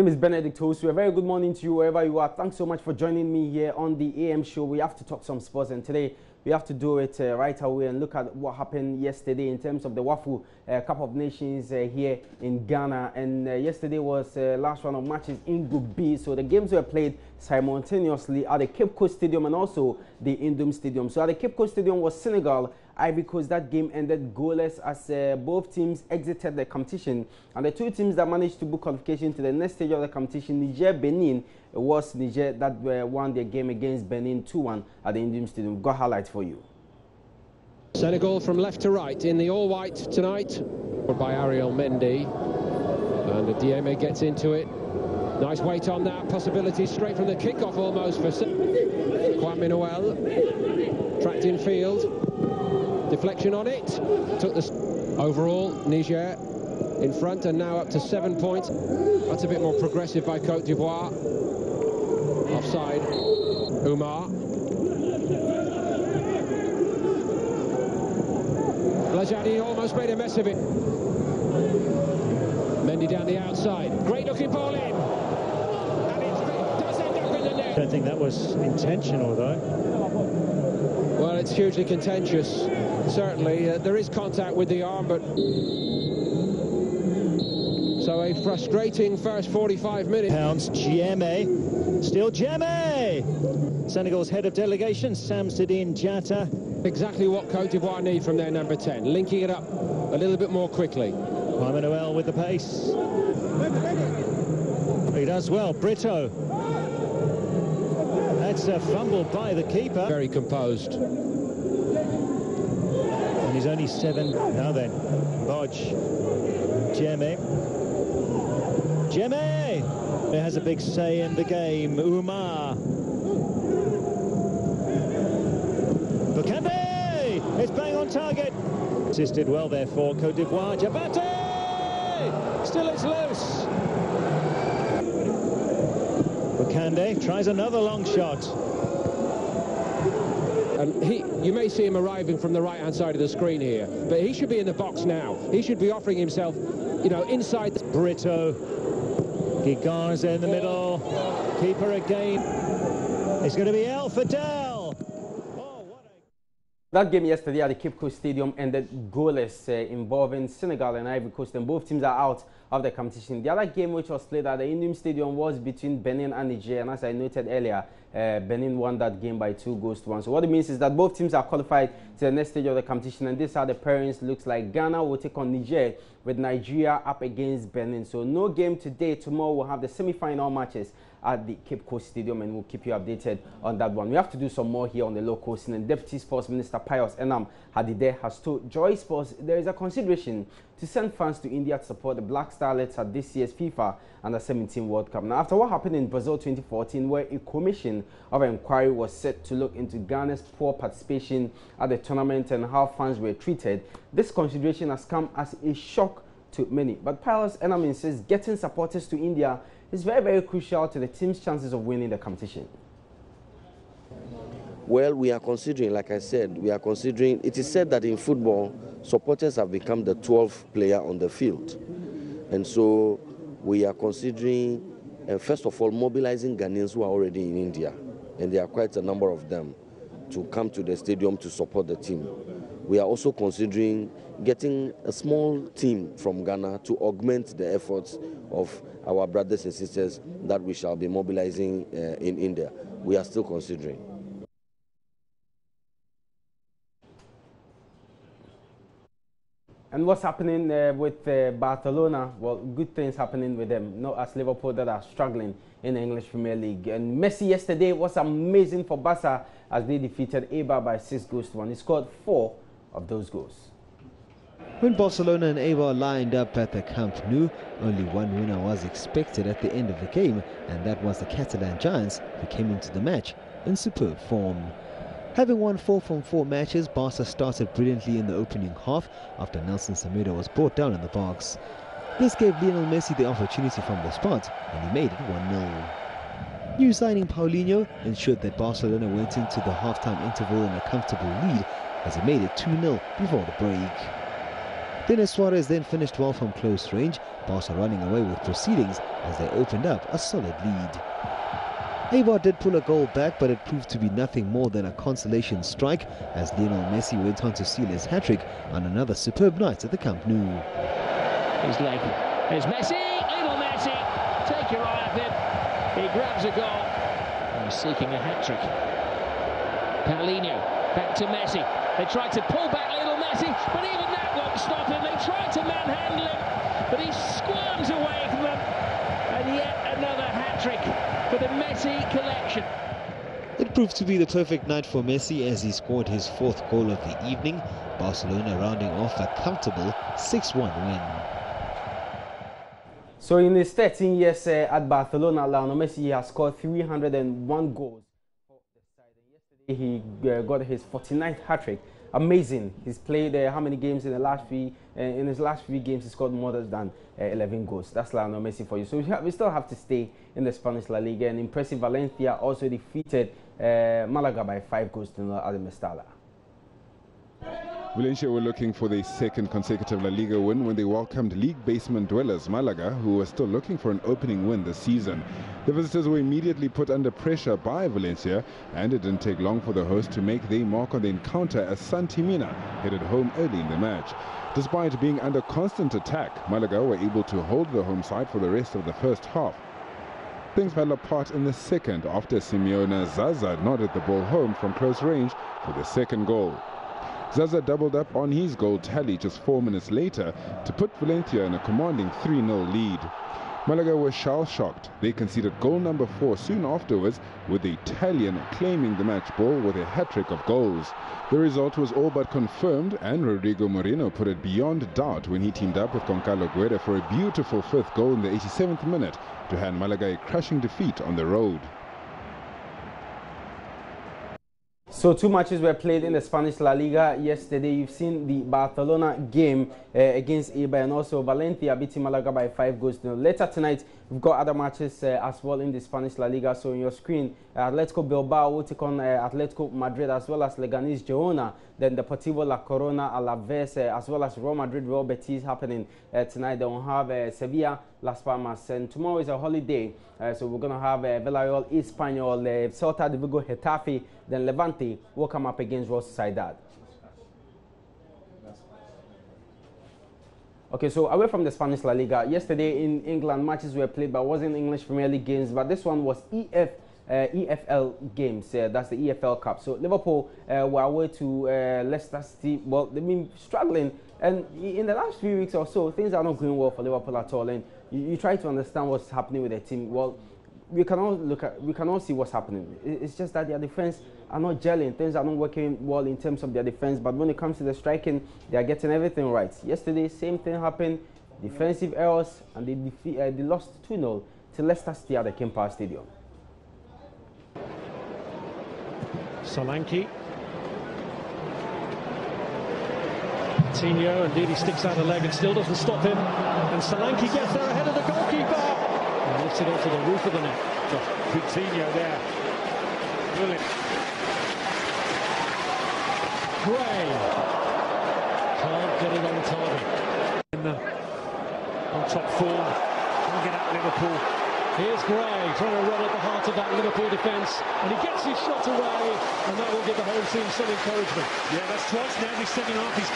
My name is Benedict Hosu. A very good morning to you wherever you are. Thanks so much for joining me here on the AM show. We have to talk some sports, and today we have to do it right away and look at what happened yesterday in terms of the WAFU Cup of Nations here in Ghana. And yesterday was last round of matches in Group B. So the games were played simultaneously at the Cape Coast Stadium and also the Indom Stadium. So at the Cape Coast Stadium was Senegal, Ivory Coast. That game ended goalless as both teams exited the competition. And the two teams that managed to book qualification to the next stage of the competition, Niger, Benin, it was Niger that won their game against Benin 2-1 at the Indom Stadium. Got highlights for you. Senegal from left to right in the all-white tonight, by Ariel Mendy. And the Dieme gets into it. Nice weight on that. Possibility straight from the kick-off almost for Kwame Noel. Tracked in field. Deflection on it. Took the overall Niger in front and now up to 7 points. That's a bit more progressive by Côte d'Ivoire. Offside. Umar. Blajadi almost made a mess of it. Mendy down the outside. Great looking ball in. And it does end up in the net. I don't think that was intentional though. Well, it's hugely contentious. Certainly, there is contact with the arm, but so a frustrating first 45 minutes. Pounds, Dieme, still Dieme! Senegal's head of delegation, Samsidine Diatta. Exactly what Côte d'Ivoire need from their number 10, linking it up a little bit more quickly. Kwame Noel with the pace. He does well, Brito. That's a fumble by the keeper. Very composed. And he's only 7. Now then, Bodge. Dieme. Dieme! It has a big say in the game. Umar. Bukande! It's bang on target. Assisted well there for Côte d'Ivoire. Jabate! Still it's loose. Bukande tries another long shot. And you may see him arriving from the right-hand side of the screen here, but he should be in the box now. He should be offering himself, you know, inside. Brito. Giganza in the middle. Keeper again. It's going to be El Fidel. That game yesterday at the Cape Coast Stadium ended goalless, involving Senegal and Ivory Coast, and both teams are out of the competition. The other game which was played at the Indom Stadium was between Benin and Niger, and as I noted earlier, Benin won that game by 2-1. So what it means is that both teams are qualified to the next stage of the competition, and this is how the pairings looks like. Ghana will take on Niger with Nigeria up against Benin. So no game today. Tomorrow we'll have the semi-final matches at the Cape Coast Stadium, and we'll keep you updated on that one. We have to do some more here on the local scene, and Deputy Sports Minister Pius Enam Hadide has told Joy Sports there is a consideration to send fans to India to support the Black Starlets at this year's FIFA Under-17 World Cup. Now, after what happened in Brazil 2014, where a commission of inquiry was set to look into Ghana's poor participation at the tournament and how fans were treated, this consideration has come as a shock to many. But Pius Enam says getting supporters to India is very, very crucial to the team's chances of winning the competition. Well, we are considering, like I said, we are considering, it is said that in football, supporters have become the 12th player on the field. And so we are considering, first of all, mobilizing Ghanaians who are already in India, and there are quite a number of them, to come to the stadium to support the team. We are also considering getting a small team from Ghana to augment the efforts of our brothers and sisters that we shall be mobilizing in India. We are still considering. And what's happening with Barcelona? Well, good things happening with them, not as Liverpool that are struggling in the English Premier League. And Messi yesterday was amazing for Barca as they defeated Eibar by 6-1. He scored 4 of those goals. When Barcelona and Eibar lined up at the Camp Nou, only one winner was expected at the end of the game, and that was the Catalan Giants, who came into the match in superb form. Having won 4 from 4 matches, Barca started brilliantly in the opening half after Nelson Semedo was brought down in the box. This gave Lionel Messi the opportunity from the spot, and he made it 1-0. New signing Paulinho ensured that Barcelona went into the half-time interval in a comfortable lead as he made it 2-0 before the break. Denis Suarez then finished well from close range, Barca running away with proceedings as they opened up a solid lead. Eibar did pull a goal back, but it proved to be nothing more than a consolation strike as Lionel Messi went on to seal his hat-trick on another superb night at the Camp Nou. His leg. There's Messi, little Messi. Take your eye off him. He grabs a goal. He's seeking a hat-trick. Paulinho, back to Messi. They tried to pull back little Messi, but even that won't stop him. They tried to manhandle him, but he squirms away from them. And yet another hat-trick for the Messi collection. It proved to be the perfect night for Messi as he scored his 4th goal of the evening, Barcelona rounding off a comfortable 6-1 win. So in his 13 years at Barcelona, Lionel Messi has scored 301 goals for the side. And yesterday he got his 49th hat-trick. Amazing. He's played how many games in the last three? In his last 3 games, he scored more than 11 goals. That's Lionel Messi for you. So we still have to stay in the Spanish La Liga. And impressive Valencia also defeated Malaga by 5 goals to 0 at the Mestalla. Valencia were looking for their 2nd consecutive La Liga win when they welcomed league basement dwellers Malaga, who were still looking for an opening win this season. The visitors were immediately put under pressure by Valencia, and it didn't take long for the hosts to make their mark on the encounter as Santi Mina headed home early in the match. Despite being under constant attack, Malaga were able to hold the home side for the rest of the first half. Things fell apart in the second after Simeone Zaza nodded the ball home from close range for the 2nd goal. Zaza doubled up on his goal tally just 4 minutes later to put Valencia in a commanding 3-0 lead. Malaga were shell-shocked. They conceded goal number 4 soon afterwards, with the Italian claiming the match ball with a hat-trick of goals. The result was all but confirmed, and Rodrigo Moreno put it beyond doubt when he teamed up with Goncalo Guerra for a beautiful 5th goal in the 87th minute to hand Malaga a crushing defeat on the road. So 2 matches were played in the Spanish La Liga yesterday. You've seen the Barcelona game against Eibar, and also Valencia beating Malaga by 5 goals to 0. Later tonight, we've got other matches as well in the Spanish La Liga. So on your screen, Atletico Bilbao will take on Atletico Madrid, as well as Leganés Girona. Then Deportivo La Corona, Alaves, as well as Real Madrid, Real Betis happening tonight. Then we'll have Sevilla, Las Palmas, and tomorrow is a holiday. So we're going to have Villarreal, Espanyol, Celta de Vigo, Getafe, then Levante will come up against Real Sociedad. Okay, so away from the Spanish La Liga, yesterday in England, matches were played, but wasn't English Premier League games, but this one was EFL games. That's the EFL Cup. So Liverpool were away to Leicester City. Well, they've been struggling, and in the last few weeks or so, things are not going well for Liverpool at all. And you try to understand what's happening with the team. Well, we can all see what's happening. It's just that their defense are not gelling. Things are not working well in terms of their defense. But when it comes to the striking, they are getting everything right. Yesterday, same thing happened. Defensive errors, and they lost 2-0 to Leicester City at the King Power Stadium. Solanke. Coutinho, indeed, he sticks out a leg and still doesn't stop him. And Solanke gets there ahead of the goalkeeper. And lifts it onto the roof of the net. Coutinho there. Brilliant. Gray. Can't get it on target. On top form. Can't get out Liverpool. Here's Gray trying to run at the heart of that Liverpool defence, and he gets his shot away, and that will give the home team some encouragement. Yeah, that's twice now he's sending off his...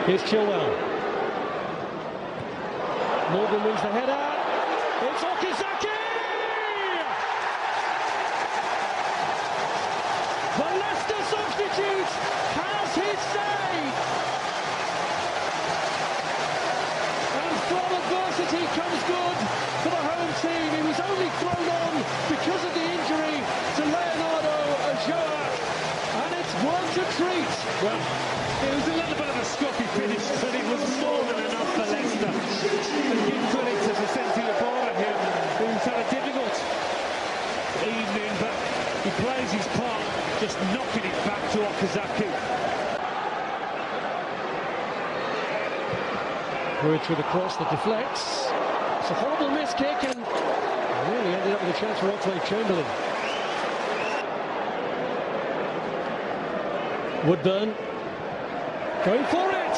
Here's Chilwell. Morgan wins the header. It's Okazaki! The Leicester substitute has his say. And from adversity comes good for the home team. He was only thrown on because of the injury to Leonardo Ulloa. And it's worked a treat. Well, it was a little bit of a scruffy finish, but it was more than enough for Leicester. And give credit to Vicente Iborra here, who's had a difficult evening, but he plays his part, just knocking it back to Okazaki. Bridge with a cross that deflects. It's a horrible miss kick, and really ended up with a chance for Oxlade-Chamberlain. Woodburn going for it,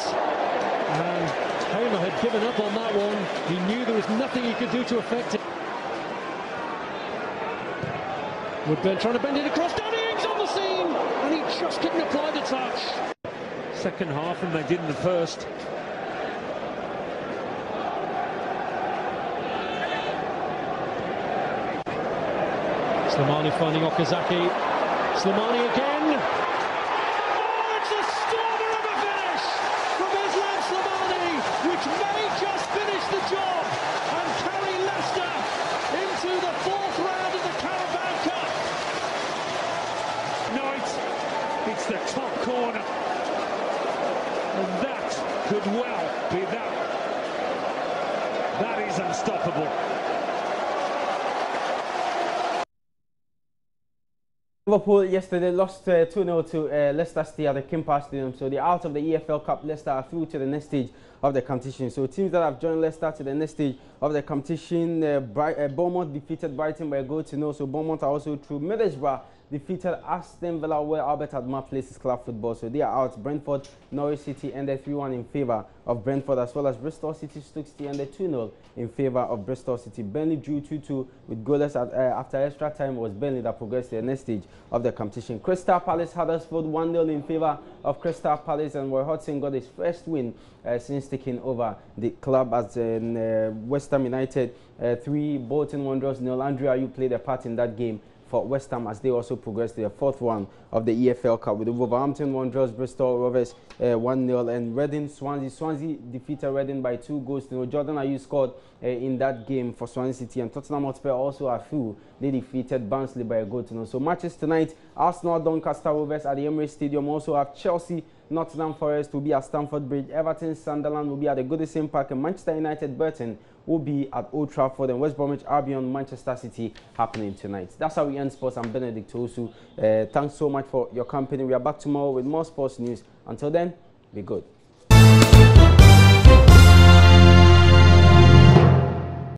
and Hamer had given up on that one. He knew there was nothing he could do to affect it. Woodburn trying to bend it across. Danny Ings on the scene, and he just couldn't apply the touch. Second half, and they did in the first. Slimani finding Okazaki. Slimani again. Oh, it's a stormer of a finish from Islam Slimani, which may just finish the job and carry Leicester into the 4th round of the Carabao Cup. Knight, it's the top corner. And that could well be that. That is unstoppable. Liverpool yesterday lost 2-0 to Leicester City at the King Power Stadium. So they're out of the EFL Cup. Leicester are through to the next stage of the competition. So teams that have joined Leicester to the next stage of the competition, Bournemouth defeated Brighton by a goal to 0. So Bournemouth are also through. Middlesbrough defeated Aston Villa, where Albert Adma plays his club football. So they are out. Brentford, Norwich City ended 3-1 in favour of Brentford, as well as Bristol City, Stoke City ended 2-0 in favour of Bristol City. Burnley drew 2-2 with goalless after extra time. It was Burnley that progressed to the next stage of the competition. Crystal Palace, Huddersfield 1-0 in favour of Crystal Palace, and Roy Hodgson got his first win since taking over the club, as in West Ham United 3, Bolton Wanderers 0. Andrew Ayew played a part in that game for West Ham, as they also progressed to the 4th round of the EFL Cup, with Wolverhampton Wanderers, Bristol Rovers 1-0, and Reading Swansea defeated Reading by 2 goals to 0. Jordan Ayew scored in that game for Swansea City, and Tottenham Hotspur also are through. They defeated Barnsley by a goal to 0. So matches tonight: Arsenal Doncaster Rovers at the Emirates Stadium. Also have Chelsea Nottingham Forest will be at Stamford Bridge. Everton Sunderland will be at the Goodison Park, and Manchester United Burton will be at Old Trafford, and West Bromwich Albion Manchester City happening tonight. That's how we end sports. I'm Benedict Osu. Thanks so much for your company. We are back tomorrow with more sports news. Until then, be good.